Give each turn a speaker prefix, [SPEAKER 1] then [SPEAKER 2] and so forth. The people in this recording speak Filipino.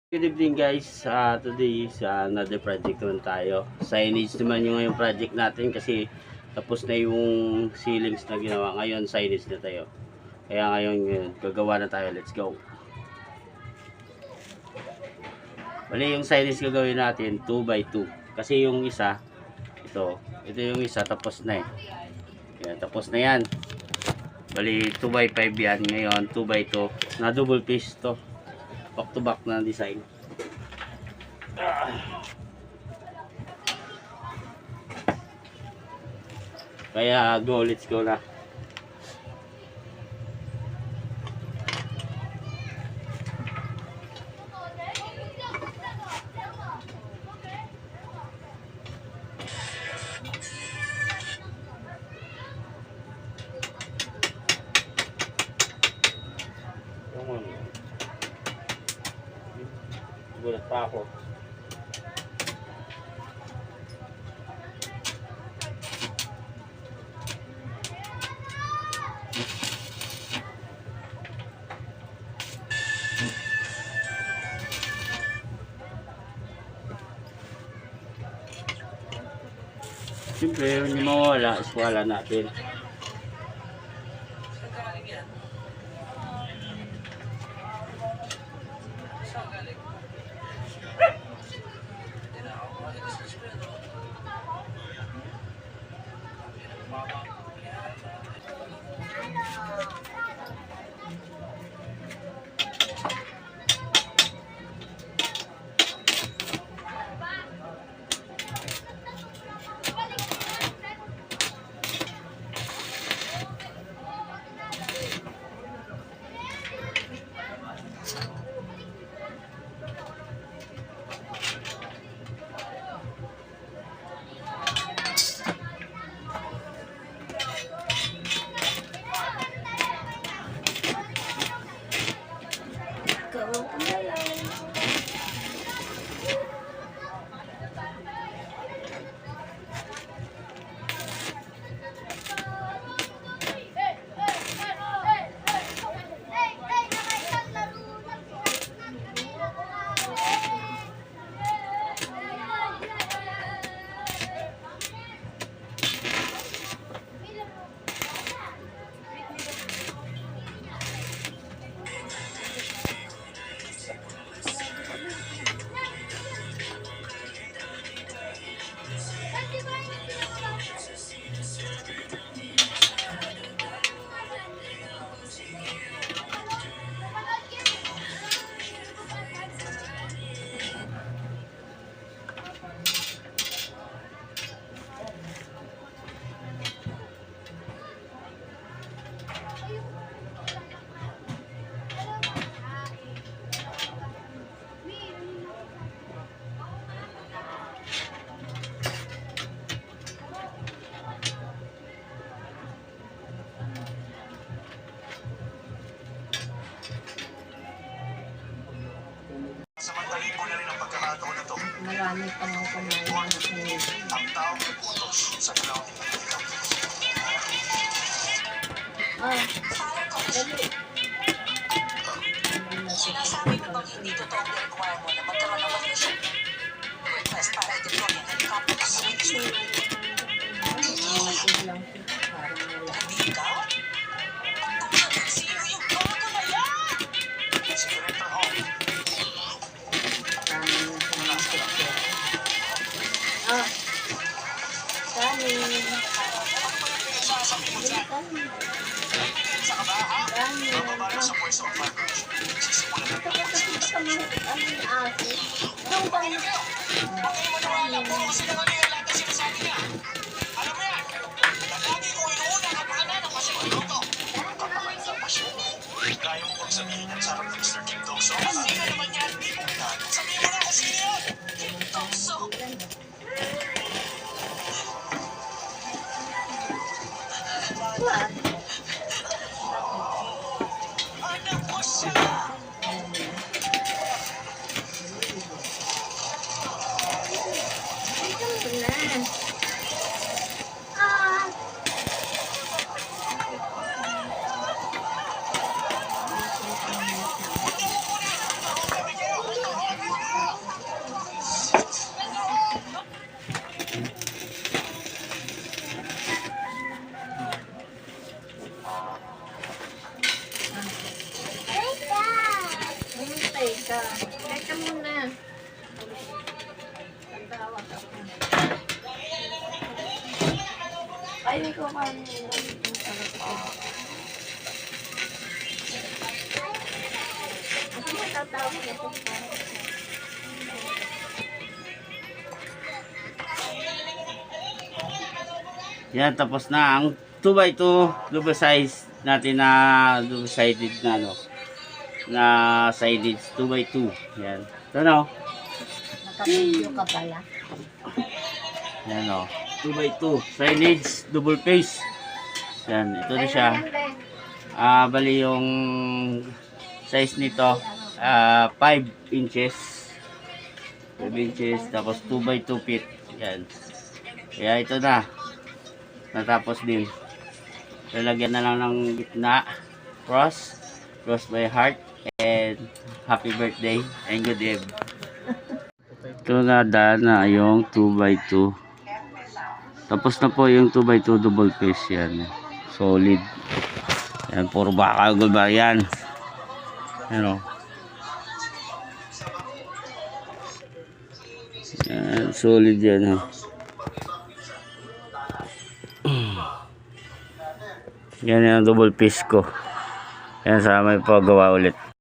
[SPEAKER 1] Good evening guys, today is another project naman tayo. Signage naman yung ngayong project natin kasi tapos na yung ceilings na ginawa. Ngayon signage na tayo. Kaya ngayon gagawa na tayo, let's go. Bali yung signage gagawin natin 2x2. Kasi yung isa, ito yung isa tapos na eh. Yan, tapos na yan. Bali 2x5 yan, ngayon 2x2 na double piece to. Back to back na design. Kaya go, let's go na. Gulat pa ako. Siyempre, hindi mawala, iswala natin.
[SPEAKER 2] Samantalin mo na rin ang pagkakataon na to.
[SPEAKER 3] Marami pang kumain ng food.
[SPEAKER 2] Ang tao may utos sa ground.
[SPEAKER 3] Dali.
[SPEAKER 4] Sinasabi mo bang hindi totoo ang require mo na magkaroon ng official request para i-deploy ang helicopter sa Swedish Navy?
[SPEAKER 3] Lang. Parang wala.
[SPEAKER 4] Hindi ikaw? Sino yung bago na yan?
[SPEAKER 2] Si Director Hall,
[SPEAKER 3] Dami yung pumasok ko. Dami.
[SPEAKER 2] sa ka ba, ha?
[SPEAKER 3] Dami.
[SPEAKER 2] Bababa na sa pwesto ang fire bridge. Sisimulan na
[SPEAKER 3] Kami aso. Anong bang...
[SPEAKER 2] Huwag kayo maniwala po kasi nangalingan lahat ang sinasabi niya. Alam mo yan, lagi ko inuuna kapakanan ng pasimuloto. Kapakanan ng pasimuloto. Kaya mo bang sabihin yan sa harap ni Mr. Kim Dong-so? Sino naman yan? Di mo yan. Sabihin mo na kung sino yan. Kim Dong-so.
[SPEAKER 3] What?
[SPEAKER 2] Anak mo siya.
[SPEAKER 3] Kakainin ko kanina. Ako matatawag ito.
[SPEAKER 1] Yan, tapos na ang 2x2 double size natin na double sided na ano na sided 2x2. Yan. Ito na oh.
[SPEAKER 3] Nakabidyo ka pala.
[SPEAKER 1] Yan o. 2x2 silage double face. Yan. Ito na siya. Bali yung size nito 5 inches. 5 inches. Tapos 2x2 feet. Yan. Kaya ito na. Natapos din. Lalagyan na lang ng gitna. Cross by heart. And happy birthday and good eve. Ito na na yung 2x2. Tapos na po yung 2x2 double face yan. Solid. Yan, puro baka ba yan. Yan o. Yan, solid yan ha. Yan yung double face ko. Yan, sa may pagawa ulit.